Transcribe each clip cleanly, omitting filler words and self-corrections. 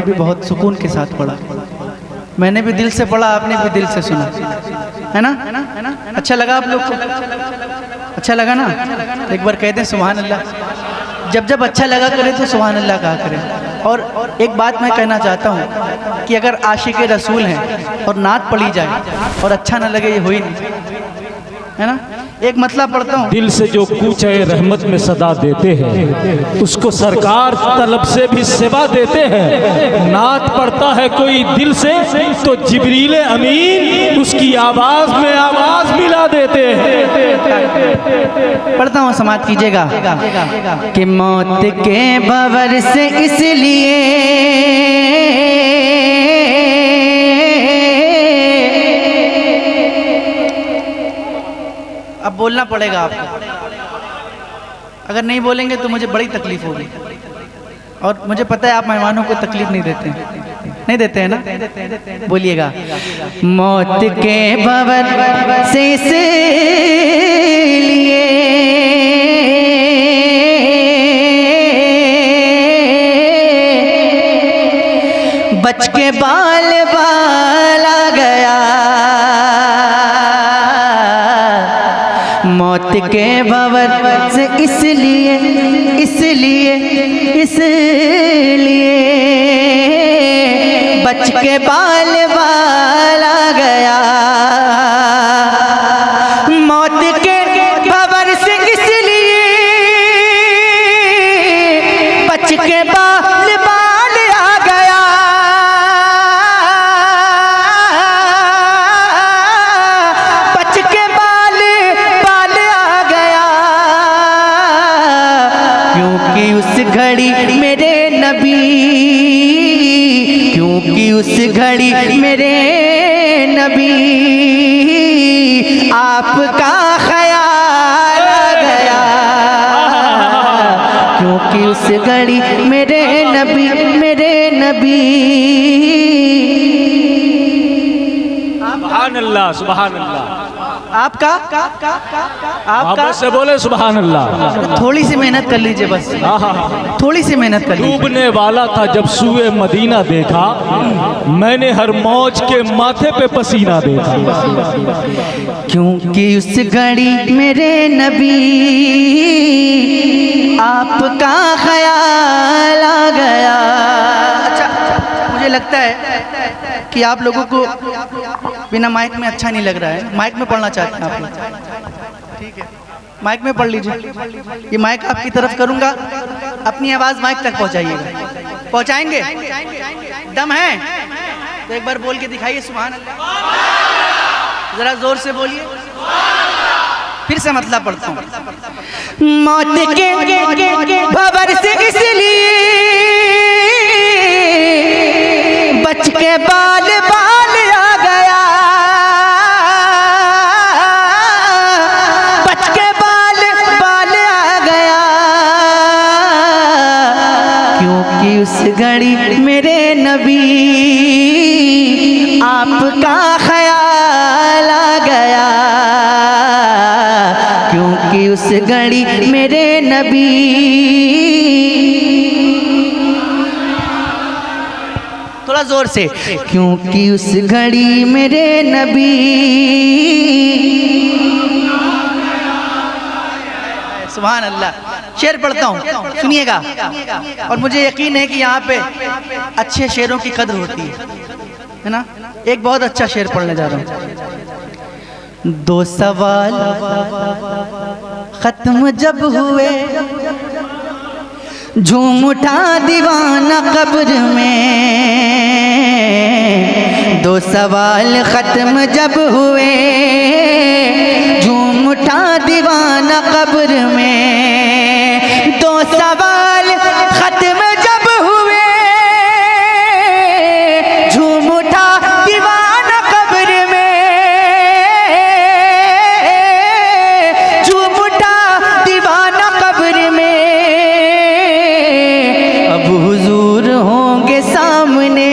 भी बहुत सुकून के साथ पढ़ा। मैंने भी दिल से पढ़ा, आपने भी दिल से सुना, है ना? अच्छा लगा आप लोग को? अच्छा लगा ना? एक बार कहते हैं सुभान अल्लाह। जब जब अच्छा लगा करे तो सुभान अल्लाह कहा करें। और एक बात मैं कहना चाहता हूँ कि अगर आशिक रसूल हैं और नात पढ़ी जाए और अच्छा ना लगे, ये हो ही नहीं, है ना? एक मतलब पढ़ता हूँ। दिल से जो कूचे रहमत में सदा देते हैं, उसको सरकार तलब से भी सेवा देते हैं। नात पढ़ता है कोई दिल से तो जिब्रील अमीन उसकी आवाज में आवाज मिला देते हैं। पढ़ता हूँ, समाप्त कीजिएगा कि मौत के भंवर से इसलिए अब बोलना पड़ेगा आपको। अगर नहीं बोलेंगे तो मुझे बड़ी तकलीफ होगी, और मुझे पता है आप मेहमानों को तकलीफ नहीं देते हैं, नहीं देते हैं ना? बोलिएगा, मौत के भंवर से इसलिए बच के बाल बाला गया, मौत के भंवर से इसलिए बच के बाल बाला गया, मौत के भंवर से इसलिए बच के बाल बाल आ गया, बच के बाल बाल आ गया, क्योंकि उस घड़ी मेरे नबी, क्योंकि उस घड़ी मेरे नबी आपका ख्याल आ गया, क्योंकि उस घड़ी मेरे नबी सुभान अल्लाह, सुभान अल्लाह। आपका से बोले सुभान अल्लाह। थोड़ी सी मेहनत कर लीजिए, बस थोड़ी सी मेहनत कर लीजिए। डूबने वाला था जब सूए मदीना देखा, मैंने हर मौज के माथे पे पसीना देखा, क्योंकि उस घड़ी मेरे नबी आपका ख्याल आ गया। अच्छा, मुझे लगता है कि आप लोगों को बिना माइक में अच्छा नहीं लग रहा है, माइक में पढ़ना चाहते हैं आप लोग, ठीक है? माइक में पढ़ लीजिए। ये माइक आपकी तरफ करूंगा, अपनी आवाज माइक तक पहुंचाइएगा। पहुंचाएंगे? दम है तो एक बार बोल के दिखाइए सुभान अल्लाह। जरा जोर से बोलिए। फिर से मतलब पढ़ता हूँ, मौत के भंवर से इसलिए बच के बाल बाल आ गया, बच के बाल बाल आ गया, क्योंकि उस घड़ी मेरे नबी आपका ख्याल आ गया, क्योंकि उस घड़ी मेरे नबी। थोड़ा जोर से, क्योंकि उस घड़ी मेरे नबी। सुभान अल्लाह। शेर पढ़ता हूँ, सुनिएगा, और मुझे यकीन है कि यहाँ पे अच्छे शेरों की कद्र होती है ना? एक बहुत अच्छा शेर पढ़ने जा रहा हूँ। दो सवाल खत्म जब हुए, झूम उठा दीवाना कब्र में, दो सवाल खत्म जब हुए, झूम उठा दीवाना कब्र में, दो सवाल खत्म जब हुए, झूम उठा दीवाना कब्र में, झूम उठा दीवाना कब्र में, अब हुजूर होंगे सामने,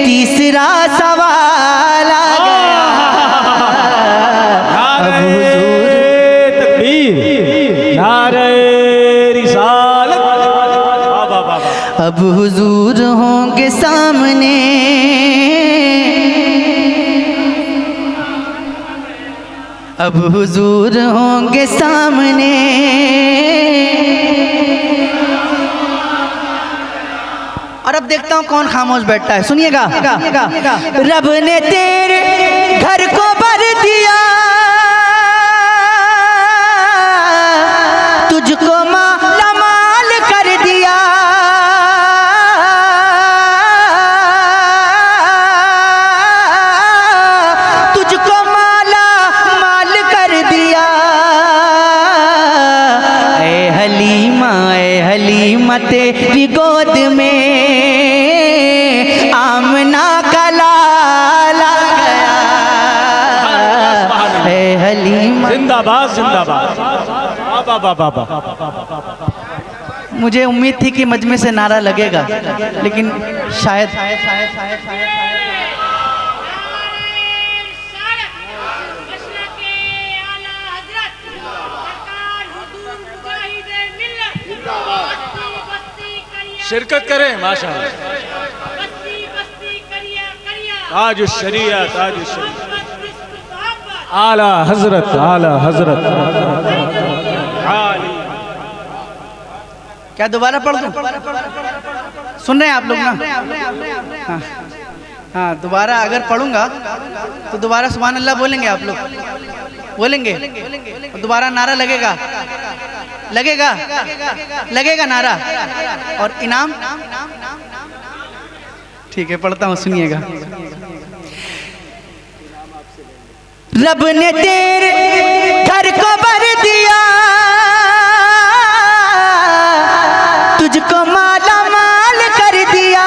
तीसरा सवाल आ गया, अब हुजूर। तकबीर, नारे रिसालत, अब हुजूर हुजूर होंगे सामने, अब हुजूर होंगे सामने, और अब देखता हूं कौन खामोश बैठता है। सुनिएगा, रब ने तेरे घर को भर दिया, तुझको माला माल कर दिया, तुझको माला माल कर दिया। ए हलीमा तेरी गोद में आमना का लाला गया। ए हलीमा जिंदाबाद जिंदाबाद। बाबा बाबा। मुझे उम्मीद थी कि मजमे से नारा लगेगा, लेकिन शायद शिरकत करें माशाअल्लाह। ताज शरिया, ताज शरिया, आला हजरत, आला हजरत। क्या दोबारा पढ़ दूं? सुन रहे हैं आप लोग ना? हाँ, हाँ, दोबारा अगर पढ़ूंगा तो दोबारा सुभान अल्लाह बोलेंगे आप लोग? बोलेंगे? दोबारा नारा लगेगा? लगेगा? लगेगा नारा? और इनाम? ठीक है, पढ़ता हूँ, सुनिएगा। रब ने तेरे घर को भर दिया, तुझको माला माल कर दिया,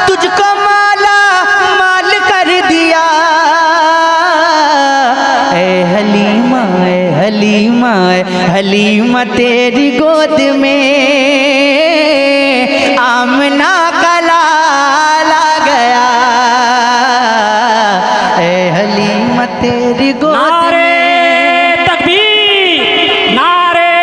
तुझको माला माल कर दिया। ए हलीमा, ए हलीमा, ए हलीमा तेरी गोद में आमना का लाला गया। ए हलीमा तेरी गोद नारे तकबीर, नारे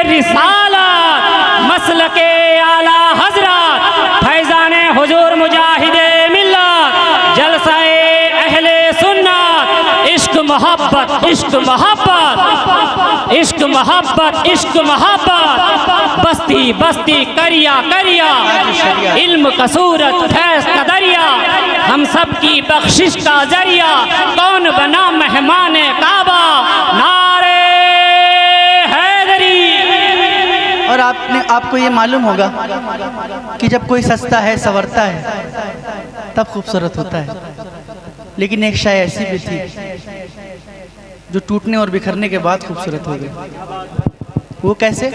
रिसालत, मसलके आला हजरत, फैजाने हुजूर मुजाहिदे मिल्लत, जलसाए अहले सुन्नत, इश्क मोहब्बत, इश्क मोहब्बत, इश्क मोहब्बत, इश्क मोहब्बत, बस्ती बस्ती करिया करिया, इल्म कसूरत फैज़ का दरिया, हम सब की बख्शिश का जरिया, कौन बना मेहमान काबा, नारे हैदरी। और आपको ये मालूम होगा कि जब कोई सस्ता है, संवरता है, तब खूबसूरत होता है। लेकिन एक शाय ऐसी भी थी जो टूटने और बिखरने के बाद खूबसूरत हो गई। वो कैसे?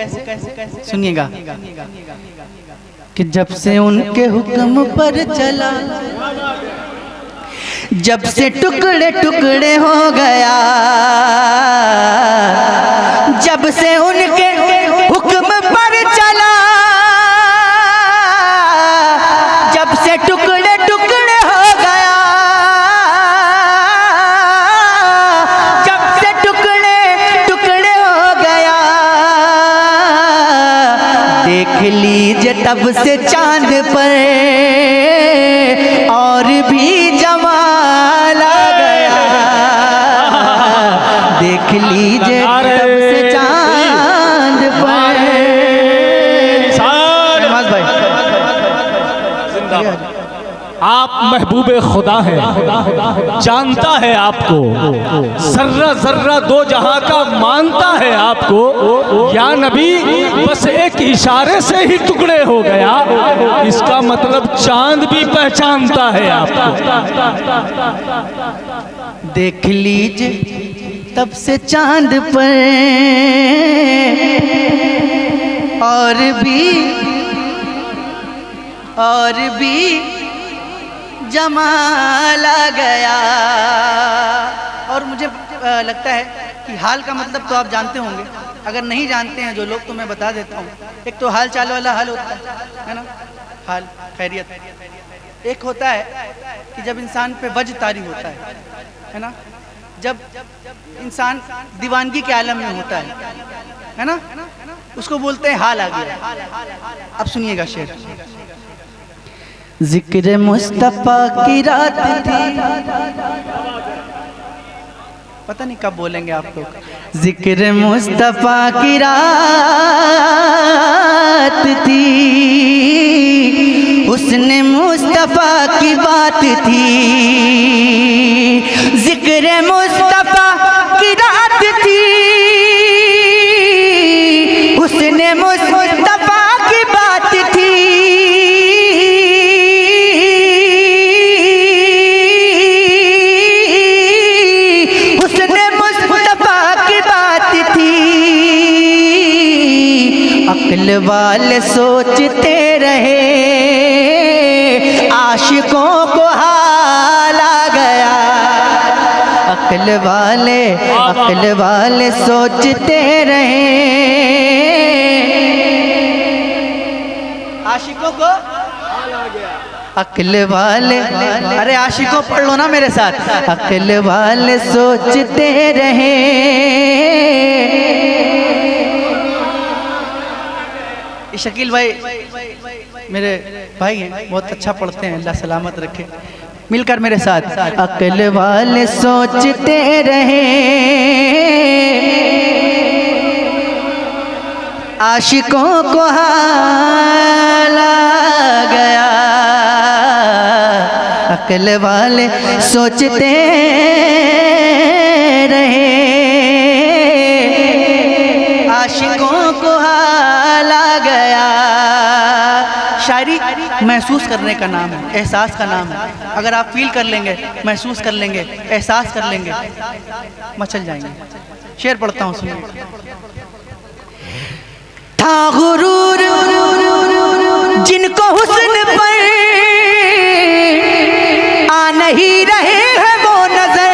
सुनिएगा कि जब से उनके हुक्म पर चला, जब से टुकड़े टुकड़े हो गया, जब से उनके हुक्म पर चला, जब से टुकड़े टुकड़े हो गया, जब से टुकड़े टुकड़े हो गया। देख लीजिए तब से चांद पर और भी जमाल आ गया। देख लीजिए तब से चांद पर। भाई आप महबूबे खुदा हैं, जानता है आपको, जर्रा जर्रा दो जहां का मानता है आपको। या नबी बस एक इशारे से ही टुकड़े हो गया, इसका मतलब चांद भी पहचानता है आपको। देख लीजिए तब से चांद पर और भी जमाल आ गया। और मुझे लगता है कि हाल का मतलब तो आप जानते होंगे, अगर नहीं जानते हैं जो लोग तो मैं बता देता हूँ। एक तो हाल चाल वाला हाल होता है ना, हाल खैरियत। एक होता है कि जब इंसान पे वज तारी होता है ना, जब इंसान दीवानगी के आलम में होता है ना, उसको बोलते हैं हाल आ गया। अब सुनिएगा शेर। जिक्र मुस्तफा की रात थी, पता नहीं कब बोलेंगे आप लोग। जिक्र मुस्तफा की रात थी, उसने मुस्तफा की बात थी। जिक्र मुस्तफा की रात थी, उसने मुस्तफा की बात थी। उसने मुस्तफा की बात थी। अक्ल वाले सोचते रहे, आशिकों को हाल आ गया। अक्ल वाले सोचते रहे, आशिकों को हाल आ गया। अक्ल वाले, अरे आशिकों पढ़ लो ना मेरे साथ। अक्ल वाले सोचते रहे, शकील भाई मेरे भाई हैं, बहुत अच्छा पढ़ते हैं, अल्लाह सलामत रखे। मिलकर मेरे साथ। अक्ल वाले सोचते रहे, आशिकों को हाल आ गया। अक्ल वाले सोचते रहे, आशिकों को हाल आ गया। शायरी महसूस करने का नाम है, एहसास का नाम है। अगर आप फील कर लेंगे, महसूस कर लेंगे, एहसास कर लेंगे, मचल जाएंगे। शेर पढ़ता हूँ, सुनिए। था गुरूर जिनको हुस्न पर आ नहीं रहे हैं वो नजर,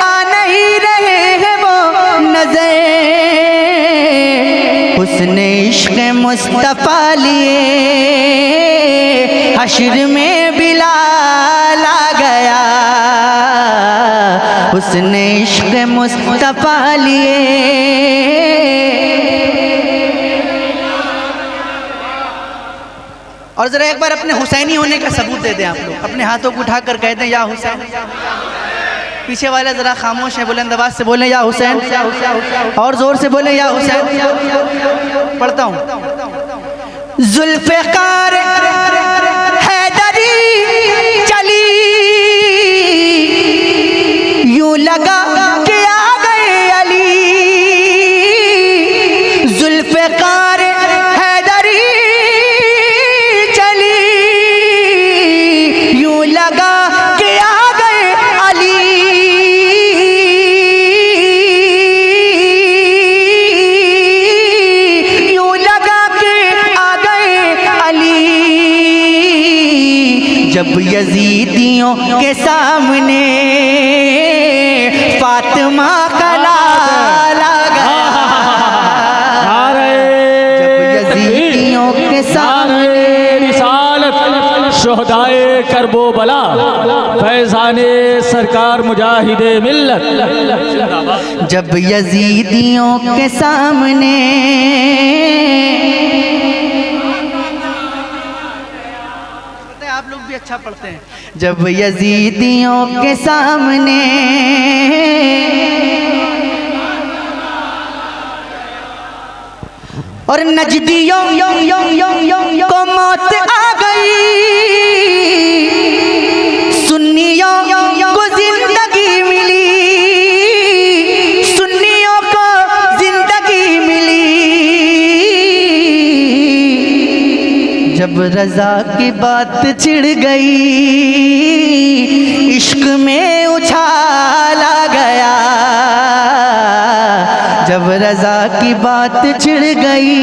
आ नहीं रहे हैं वो नजर। हुस्न इश्क़ मुस्तफ़ा लिए हश्र में बिलाल आ गया। हुस्न इश्क़ मुस्तफ़ा लिए और जरा एक बार अपने हुसैनी होने का सबूत दे दें आप लोग। अपने हाथों को उठाकर कह दें या हुसैन। पीछे वाले जरा खामोश है, बुलंद आवाज से बोले या हुसैन, और जोर से बोले या हुसैन। पढ़ता हूँ। जुल्फ़िकार हैदरी चली, यूं लगा के आ गए अली। जुल्फ़िकार हैदरी चली, यूं लगा के आ गए अली। यूं लगा के आ गए अली। जब यजीदियों के सामने फातिमा का लाल आ गया। जब यजीदियों के सामने रिसालत शोहदाए करबोबला, फैज़ाने सरकार मुजाहिदे मिल्लत। जब यजीदियों के सामने आप लोग भी अच्छा पढ़ते हैं। जब यजीदियों के सामने और नजदियों को मौत आ गई, सुन्नियों को जिंदगी मिली, सुन्नियों को जिंदगी मिली। जब रजा की बात छिड़ गई, इश्क में उछाल आ गया। जब रजा की बात छिड़ गई,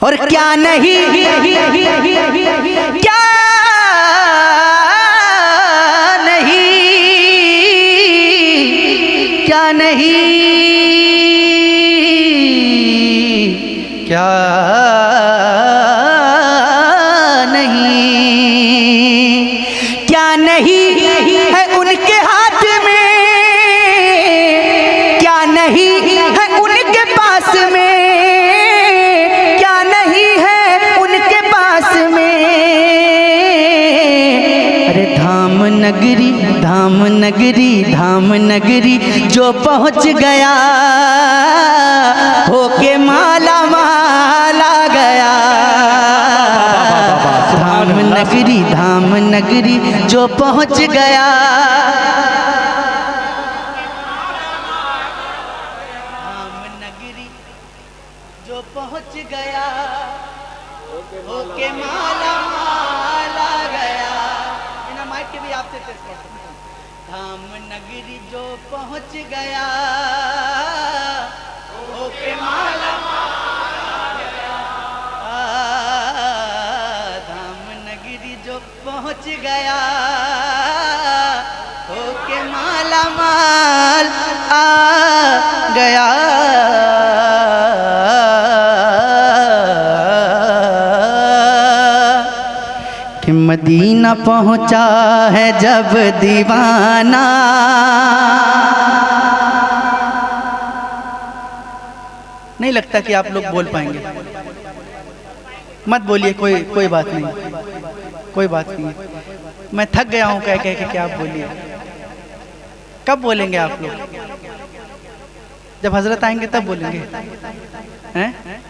और क्या नहीं, क्या नहीं, क्या नहीं, क्या क्या नहीं है उनके हाथ में, क्या नहीं है उनके पास में, क्या नहीं है उनके पास में। अरे धाम नगरी धाम नगरी धाम नगरी जो पहुँच गया होके माला माला गया। धाम नगरी जो पहुँच गया, धाम नगरी जो पहुँच गया होके माला माला गया। बिना माइक के भी आपसे टेस्ट कर सकते हैं। धाम नगरी जो पहुँच गया होके माला पहुँच गया होके माला माल आ गया। कि मदीना पहुँचा है जब दीवाना, नहीं लगता कि आप लोग बोल पाएंगे। मत बोलिए, कोई बात नहीं, कोई बात नहीं। मैं थक गया हूँ कह कह के क्या आप बोलिए। कब बोलेंगे आप लोग? जब हजरत आएंगे तब बोलेंगे हैं?